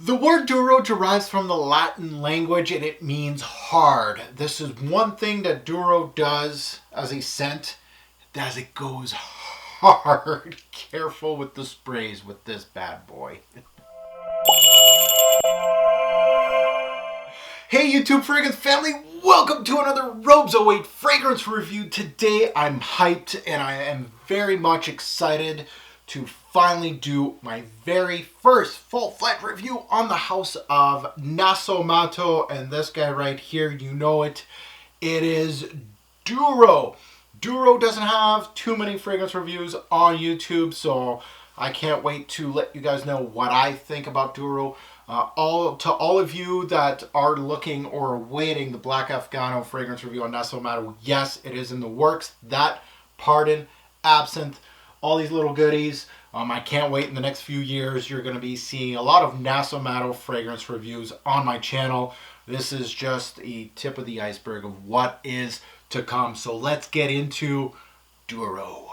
The word duro derives from the Latin language and it means hard. This is one thing that Duro does as a scent, as it goes hard. Careful with the sprays with this bad boy. Hey YouTube fragrance family, welcome to another Robes 08 fragrance review. Today I'm hyped and I am very much excited to finally do my very first full-fledged review on the house of Nasomatto, and this guy right here, you know it, it is Duro. Duro doesn't have too many fragrance reviews on YouTube, so I can't wait to let you guys know what I think about Duro. All of you that are looking or awaiting the Black Afghano fragrance review on Nasomatto, yes, it is in the works. That, Pardon, Absinthe, all these little goodies. I can't wait. In the next few years, you're going to be seeing a lot of Nasomatto fragrance reviews on my channel. This is just a tip of the iceberg of what is to come. So let's get into Duro.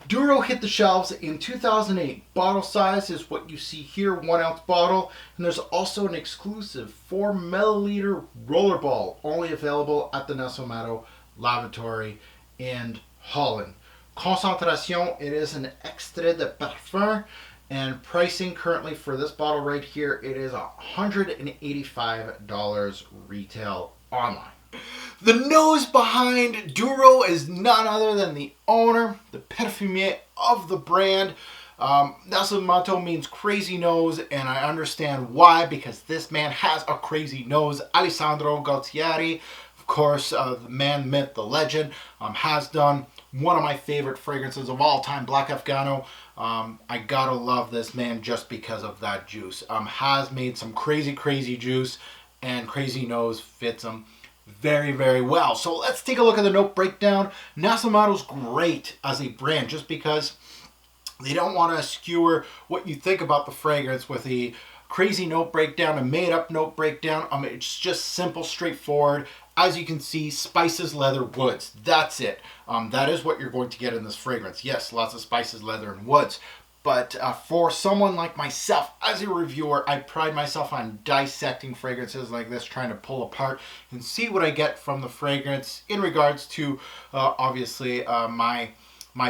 Duro hit the shelves in 2008. Bottle size is what you see here, 1 ounce bottle. And there's also an exclusive 4 milliliter rollerball, only available at the Nasomatto Lavatory in Holland. Concentration, it is an extrait de parfum, and pricing currently for this bottle right here, it is $185 retail online. The nose behind Duro is none other than the owner, the perfumier of the brand. Nasomatto means crazy nose, and I understand why, because this man has a crazy nose. Alessandro Galtieri, of course, the man, myth, the legend, has done one of my favorite fragrances of all time, Black Afghano. I gotta love this man just because of that juice. Has made some crazy juice, and crazy nose fits him very, very well. So let's take a look at the note breakdown. Nasomatto's great as a brand just because they don't want to skewer what you think about the fragrance with a crazy note breakdown, a made-up note breakdown. It's just simple, straightforward. As you can see, spices, leather, woods. That's it. That is what you're going to get in this fragrance. Yes, lots of spices, leather, and woods. But for someone like myself, as a reviewer, I pride myself on dissecting fragrances like this, trying to pull apart and see what I get from the fragrance in regards to, obviously, my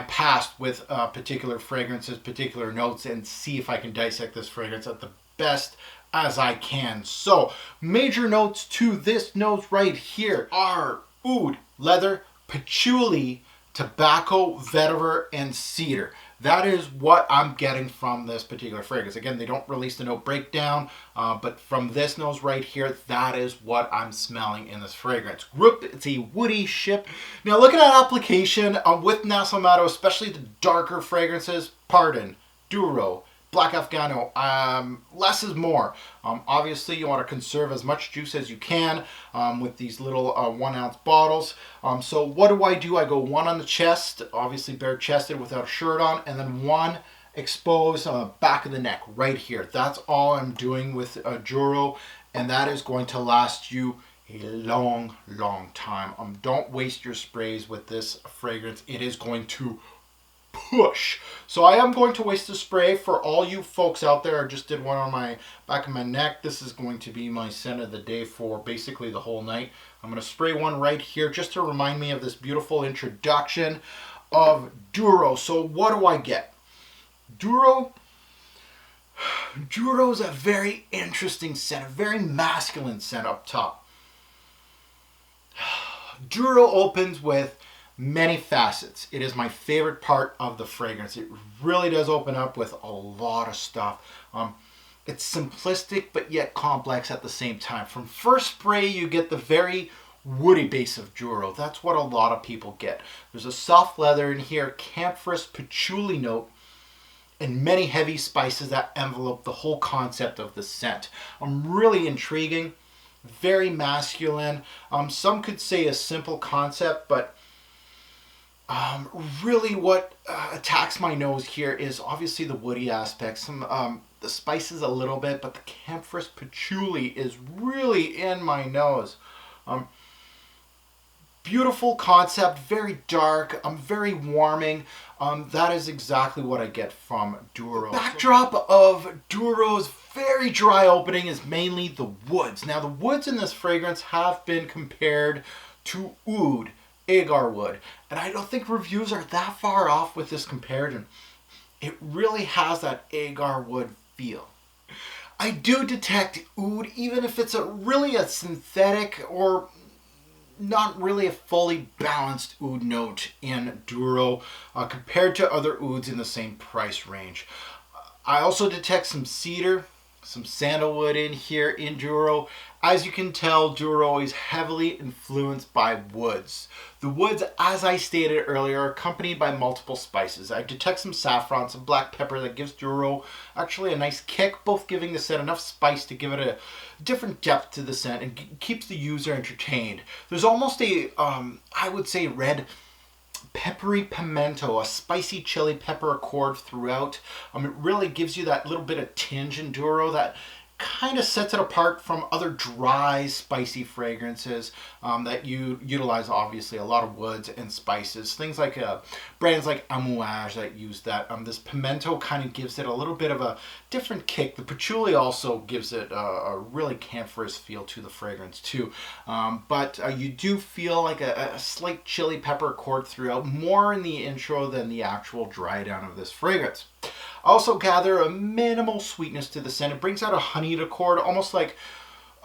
past with particular fragrances, particular notes, and see if I can dissect this fragrance at the best as I can. So, major notes to this nose right here are oud, leather, patchouli, tobacco, vetiver, and cedar. That is what I'm getting from this particular fragrance. Again, they don't release the note breakdown, but from this nose right here, that is what I'm smelling in this fragrance. Group, it's a woody ship. Now, looking at application with Nasomatto, especially the darker fragrances, Pardon, Duro, Black Afghano, less is more. Obviously, you want to conserve as much juice as you can with these little 1 ounce bottles. So what do? I go 1 on the chest, obviously bare chested without a shirt on, and then 1 exposed on the back of the neck right here. That's all I'm doing with Duro, and that is going to last you a long time. Don't waste your sprays with this fragrance. It is going to push. So I am going to waste the spray for all you folks out there. I just did one on my back of my neck. This is going to be my scent of the day for basically the whole night. I'm going to spray one right here just to remind me of this beautiful introduction of Duro. So what do I get? Duro's a very interesting scent, a very masculine scent up top. Duro opens with many facets. It is my favorite part of the fragrance. It really does open up with a lot of stuff. It's simplistic but yet complex at the same time. From first spray, you get the very woody base of Duro. That's what a lot of people get. There's a soft leather in here, camphorous patchouli note, and many heavy spices that envelope the whole concept of the scent. Really intriguing, very masculine. Some could say a simple concept, but really what attacks my nose here is obviously the woody aspects, the spices a little bit, but the camphorous patchouli is really in my nose. Beautiful concept, very dark, very warming. That is exactly what I get from Duro. The backdrop of Duro's very dry opening is mainly the woods. Now the woods in this fragrance have been compared to oud, agar wood, and I don't think reviews are that far off with this comparison. It really has that agar wood feel. I do detect oud, even if it's really a synthetic or not really a fully balanced oud note in Duro compared to other ouds in the same price range. I also detect some cedar, some sandalwood in here in Duro. As you can tell, Duro is heavily influenced by woods. The woods, as I stated earlier, are accompanied by multiple spices. I detect some saffron, some black pepper that gives Duro actually a nice kick, both giving the scent enough spice to give it a different depth to the scent and keeps the user entertained. There's almost a, I would say, red peppery pimento, a spicy chili pepper accord throughout. It really gives you that little bit of tinge in Duro that kind of sets it apart from other dry, spicy fragrances that you utilize, obviously, a lot of woods and spices. Things like brands like Amouage that use that. This pimento kind of gives it a little bit of a different kick. The patchouli also gives it a really camphorous feel to the fragrance too. But you do feel like a slight chili pepper accord throughout, more in the intro than the actual dry down of this fragrance. I also gather a minimal sweetness to the scent. It brings out a honeyed accord, almost like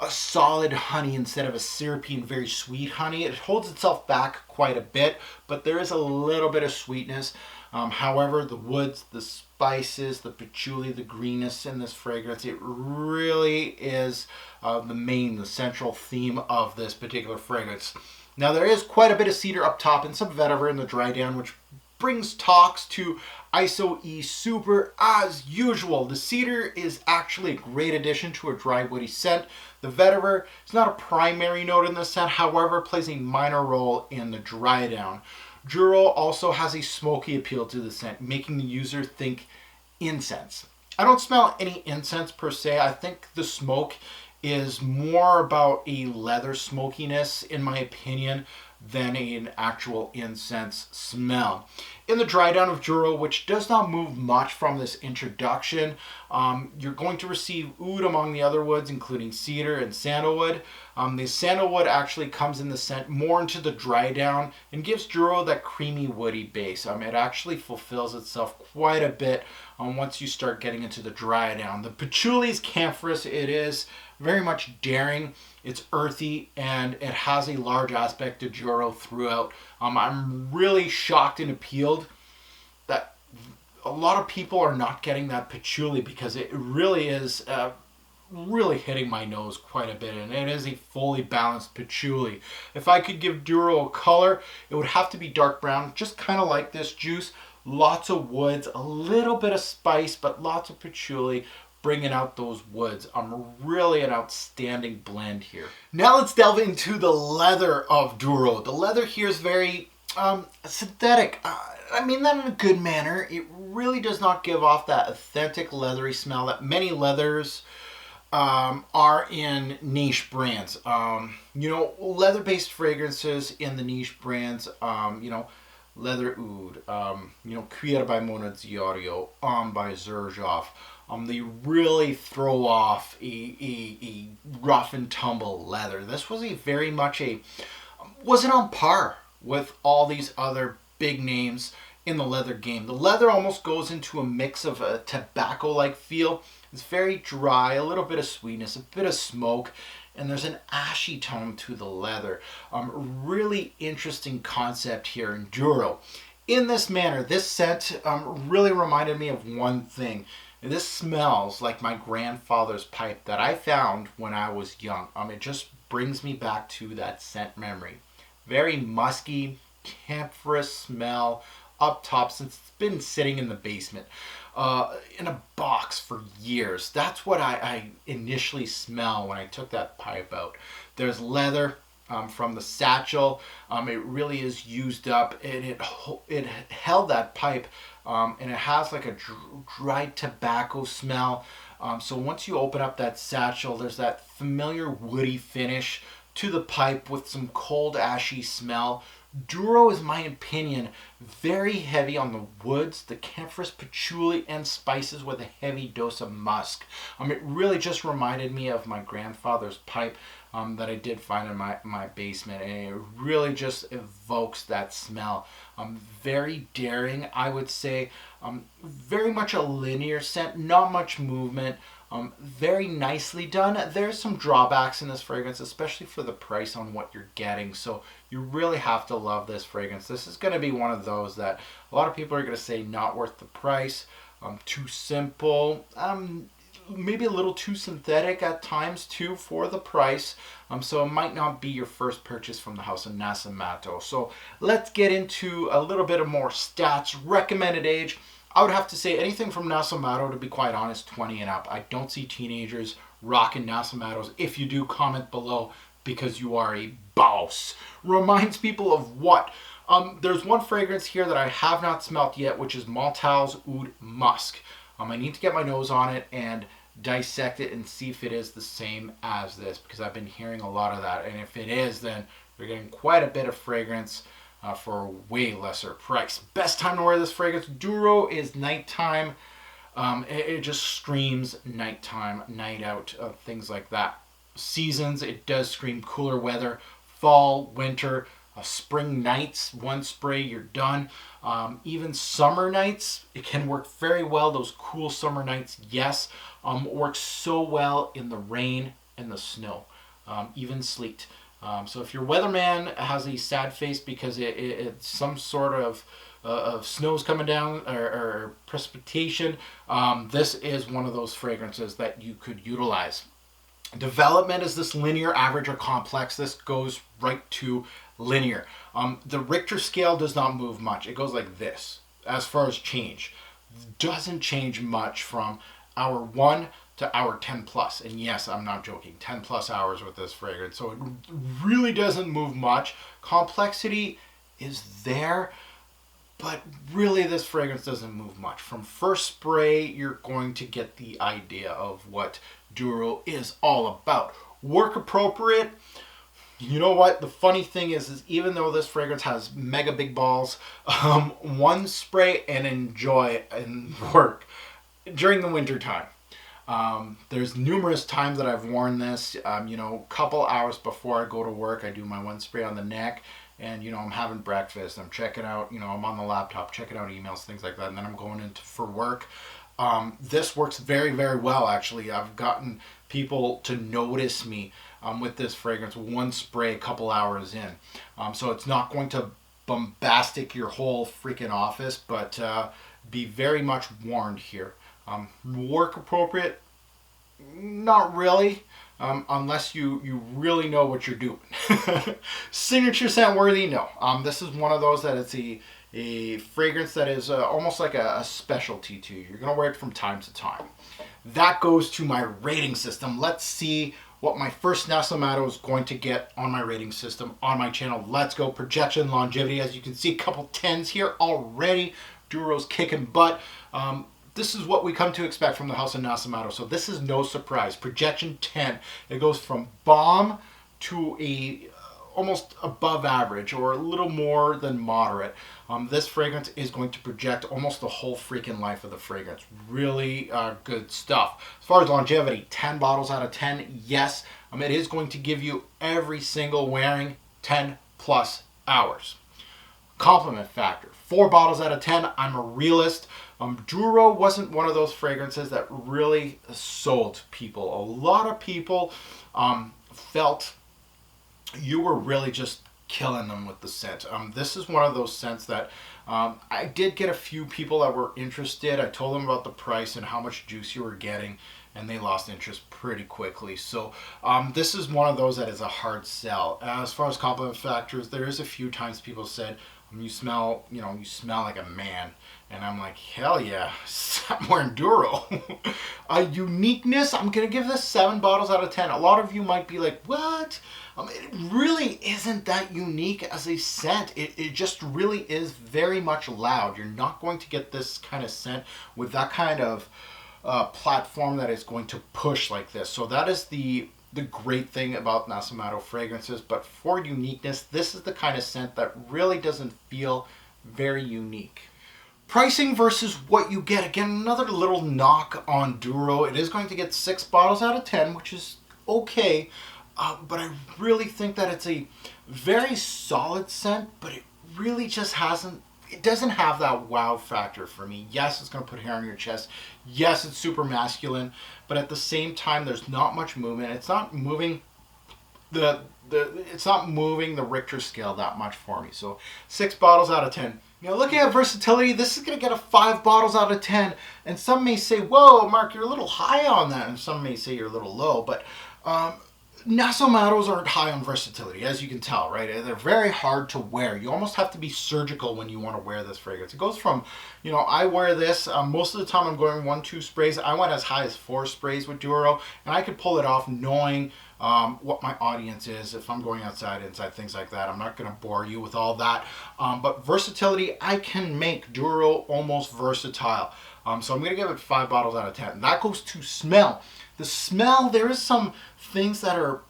a solid honey instead of a syrupy and very sweet honey. It holds itself back quite a bit, but there is a little bit of sweetness. However, the woods, the spices, the patchouli, the greenness in this fragrance, it really is the central theme of this particular fragrance. Now, there is quite a bit of cedar up top and some vetiver in the dry down, which brings talks to ISO E Super as usual. The cedar is actually a great addition to a dry woody scent. The vetiver is not a primary note in the scent, however, plays a minor role in the dry down. Duro also has a smoky appeal to the scent, making the user think incense. I don't smell any incense per se. I think the smoke is more about a leather smokiness, in my opinion, than an actual incense smell. In the dry down of Duro, which does not move much from this introduction, you're going to receive oud among the other woods, including cedar and sandalwood. The sandalwood actually comes in the scent more into the dry down and gives Duro that creamy woody base. It actually fulfills itself quite a bit once you start getting into the dry down. The patchouli is camphorous. It is very much daring. It's earthy, and it has a large aspect of Duro throughout. I'm really shocked and appealed that a lot of people are not getting that patchouli, because it really is really hitting my nose quite a bit, and it is a fully balanced patchouli. If I could give Duro a color, it would have to be dark brown, just kind of like this juice. Lots of woods, a little bit of spice, but lots of patchouli, bringing out those woods. Really an outstanding blend here. Now let's delve into the leather of Duro. The leather here is very synthetic. I mean that in a good manner. It really does not give off that authentic leathery smell that many leathers are in niche brands. Leather-based fragrances in the niche brands, Leather Oud, created by Monaziario, by Xerjoff. They really throw off a rough and tumble leather. This was very much wasn't on par with all these other big names in the leather game. The leather almost goes into a mix of a tobacco-like feel. It's very dry, a little bit of sweetness, a bit of smoke, and there's an ashy tone to the leather. Really interesting concept here in Duro. In this manner, this scent really reminded me of one thing. This smells like my grandfather's pipe that I found when I was young. It just brings me back to that scent memory. Very musky, camphorous smell up top, since it's been sitting in the basement in a box for years. That's what I initially smell when I took that pipe out. There's leather from the satchel. It really is used up, and it held that pipe, and it has like a dried tobacco smell. So once you open up that satchel, there's that familiar woody finish to the pipe with some cold ashy smell. Duro is, in my opinion, very heavy on the woods, the coniferous, patchouli, and spices with a heavy dose of musk. It really just reminded me of my grandfather's pipe that I did find in my basement, and it really just evokes that smell. Very daring, I would say. Very much a linear scent, not much movement. Very nicely done. There's some drawbacks in this fragrance, especially for the price on what you're getting. So you really have to love this fragrance. This is going to be one of those that a lot of people are going to say not worth the price, too simple, maybe a little too synthetic at times too for the price. So it might not be your first purchase from the house of Nasomatto. So let's get into a little bit of more stats. Recommended age, I would have to say anything from Nasomatto, to be quite honest, 20 and up. I don't see teenagers rocking Nasomattos. If you do, comment below, because you are a boss. Reminds people of what? There's one fragrance here that I have not smelt yet, which is Maltals Oud Musk. I need to get my nose on it and dissect it and see if it is the same as this, because I've been hearing a lot of that. And if it is, then you're getting quite a bit of fragrance for a way lesser price. Best time to wear this fragrance, Duro, is nighttime. It just screams nighttime, night out, things like that. Seasons, it does scream cooler weather, fall, winter, spring nights, one spray, you're done. Even summer nights, it can work very well. Those cool summer nights, yes. Works so well in the rain and the snow, even sleet. So if your weatherman has a sad face because it's some sort of snow's coming down or precipitation, this is one of those fragrances that you could utilize. Development is this linear, average, or complex. This goes right to linear. The Richter scale does not move much. It goes like this as far as change. Doesn't change much from hour 1 to hour 10 plus. And yes, I'm not joking, 10 plus hours with this fragrance. So it really doesn't move much. Complexity is there, but really this fragrance doesn't move much. From first spray, you're going to get the idea of what Duro is all about. Work appropriate. You know what? The funny thing is even though this fragrance has mega big balls, one spray and enjoy and work during the winter time. There's numerous times that I've worn this, couple hours before I go to work. I do my one spray on the neck, and I'm having breakfast, I'm checking out, I'm on the laptop checking out emails, things like that, and then I'm going into for work. This works very, very well, actually. I've gotten people to notice me with this fragrance, one spray a couple hours in. So it's not going to bombastic your whole freaking office, but be very much warned here. Work appropriate, not really, unless you really know what you're doing. Signature scent worthy, no. This is one of those that it's a fragrance that is almost like a specialty to you. You're going to wear it from time to time. That goes to my rating system. Let's see what my first Nasomatto is going to get on my rating system on my channel. Let's go. Projection, longevity. As you can see, a couple 10s here already. Duro's kicking butt. This is what we come to expect from the house of Nasomatto, so this is no surprise. Projection 10. It goes from bomb to a almost above average, or a little more than moderate. This fragrance is going to project almost the whole freaking life of the fragrance. Really good stuff. As far as longevity, 10 bottles out of 10, yes. It is going to give you every single wearing 10 plus hours. Compliment factor, 4 bottles out of 10. I'm a realist. Duro wasn't one of those fragrances that really sold people. A lot of people felt you were really just killing them with the scent. This is one of those scents that I did get a few people that were interested. I told them about the price and how much juice you were getting, and they lost interest pretty quickly. So this is one of those that is a hard sell. As far as compliment factors, there is a few times people said, you smell like a man. And I'm like, hell yeah, I'm wearing Duro. Uniqueness, I'm going to give this 7 bottles out of 10. A lot of you might be like, what? It really isn't that unique as a scent. It just really is very much loud. You're not going to get this kind of scent with that kind of platform that is going to push like this. So that is the the great thing about Nasomatto fragrances, but for uniqueness, this is the kind of scent that really doesn't feel very unique. Pricing versus what you get. Again, another little knock on Duro. It is going to get 6 bottles out of 10, which is okay. But I really think that it's a very solid scent, but it really just it doesn't have that wow factor for me. Yes, it's going to put hair on your chest. Yes, it's super masculine, but at the same time, there's not much movement. It's not moving it's not moving the Richter scale that much for me. So 6 bottles out of 10. Now looking at versatility, this is going to get a 5 bottles out of 10. And some may say, whoa, Mark, you're a little high on that. And some may say you're a little low. But Nasomattos aren't high on versatility, as you can tell, right? They're very hard to wear. You almost have to be surgical when you want to wear this fragrance. It goes from, I wear this, most of the time I'm going 1-2 sprays. I went as high as 4 sprays with Duro, and I could pull it off knowing what my audience is. If I'm going outside, inside, things like that, I'm not going to bore you with all that. But versatility, I can make Duro almost versatile. So I'm going to give it 5 bottles out of 10. That goes to smell. The smell, there is some things that are,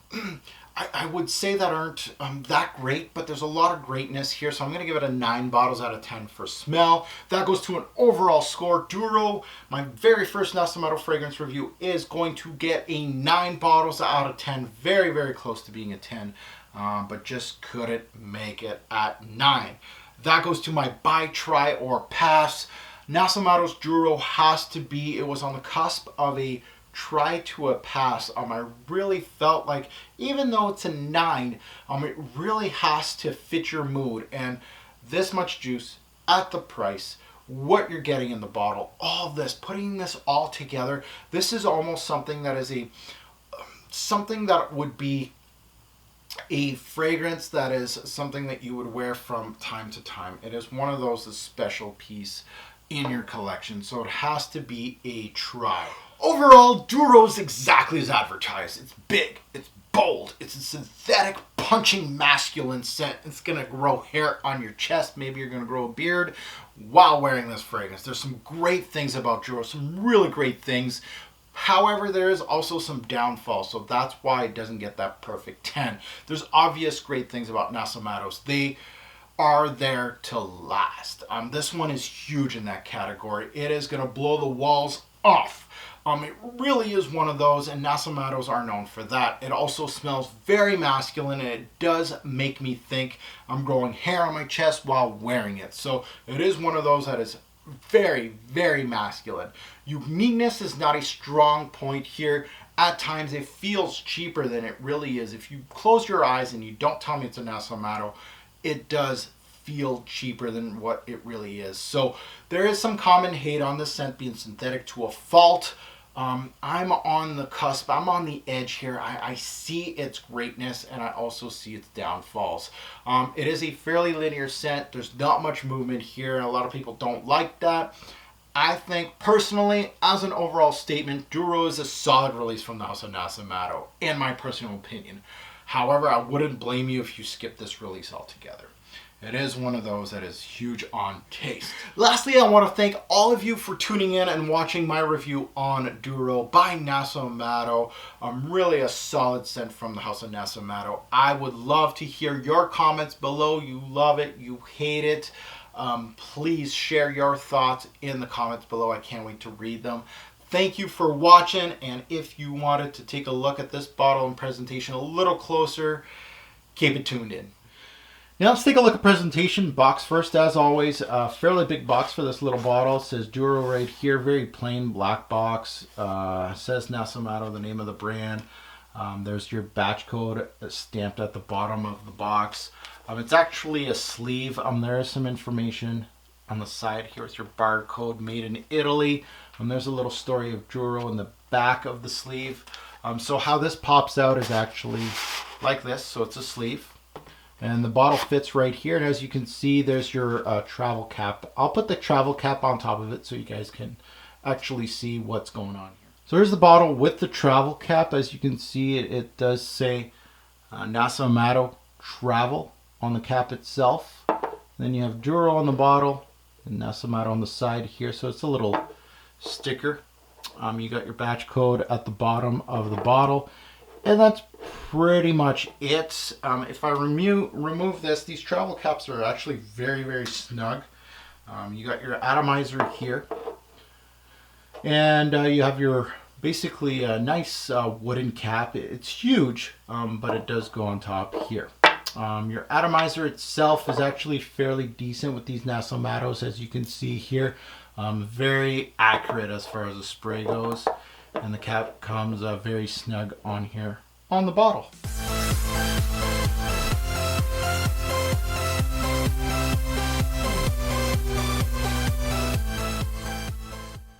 I would say that aren't that great, but there's a lot of greatness here. So I'm going to give it a 9 bottles out of 10 for smell. That goes to an overall score. Duro, my very first Nasomatto fragrance review, is going to get a 9 bottles out of 10. Very, very close to being a 10, but just couldn't make it at 9. That goes to my buy, try, or pass. Nasomatto's Duro has to be, it was on the cusp of a try to a pass. I really felt like, even though it's a 9, it really has to fit your mood. And this much juice at the price, what you're getting in the bottle, all this, putting this all together, this is almost something that is something that would be a fragrance that is something that you would wear from time to time. It is one of those, a special piece in your collection, so it has to be a try. Overall, Duro is exactly as advertised. It's big, it's bold, it's a synthetic, punching, masculine scent. It's going to grow hair on your chest. Maybe you're going to grow a beard while wearing this fragrance. There's some great things about Duro, some really great things. However, there is also some downfall, so that's why it doesn't get that perfect 10. There's obvious great things about Nasomattos. They are there to last. This one is huge in that category. It is going to blow the walls off. It really is one of those, and Nasomattos are known for that. It also smells very masculine, and it does make me think I'm growing hair on my chest while wearing it. So it is one of those that is very, very masculine. Uniqueness is not a strong point here. At times it feels cheaper than it really is. If you close your eyes and you don't tell me it's a Nasomatto, it does feel cheaper than what it really is. So there is some common hate on this scent being synthetic to a fault. I'm on the cusp. I'm on the edge here. I see its greatness, and I also see its downfalls. It is a fairly linear scent. There's not much movement here, and a lot of people don't like that. I think, personally, as an overall statement, Duro is a solid release from the House of Nasomatto, in my personal opinion. However, I wouldn't blame you if you skip this release altogether. It is one of those that is huge on taste. Lastly, I want to thank all of you for tuning in and watching my review on Duro by Nasomatto. Really a solid scent from the House of Nasomatto. I would love to hear your comments below. You love it, you hate it. Please share your thoughts in the comments below. I can't wait to read them. Thank you for watching, and if you wanted to take a look at this bottle and presentation a little closer, keep it tuned in. Now let's take a look at presentation. Box first, as always. Fairly big box for this little bottle. It says Duro right here. Very plain black box. Says Nasomatto, the name of the brand. There's your batch code stamped at the bottom of the box. It's actually a sleeve. There is some information on the side here with your barcode, made in Italy. There's a little story of Duro in the back of the sleeve. So how this pops out is actually like this. So it's a sleeve. And the bottle fits right here, and as you can see, there's your travel cap. I'll put the travel cap on top of it so you guys can actually see what's going on here. So here's the bottle with the travel cap. As you can see, it does say Nasomatto Travel on the cap itself. Then you have Duro on the bottle and Nasomatto on the side here. So it's a little sticker. You got your batch code at the bottom of the bottle. And that's pretty much it. If I remove this, these travel caps are actually very, very snug. You got your atomizer here, and you have your basically a nice wooden cap. It's huge, but it does go on top here. Your atomizer itself is actually fairly decent with these Nasomattos, as you can see here. Very accurate as far as the spray goes, and the cap comes very snug on here on the bottle.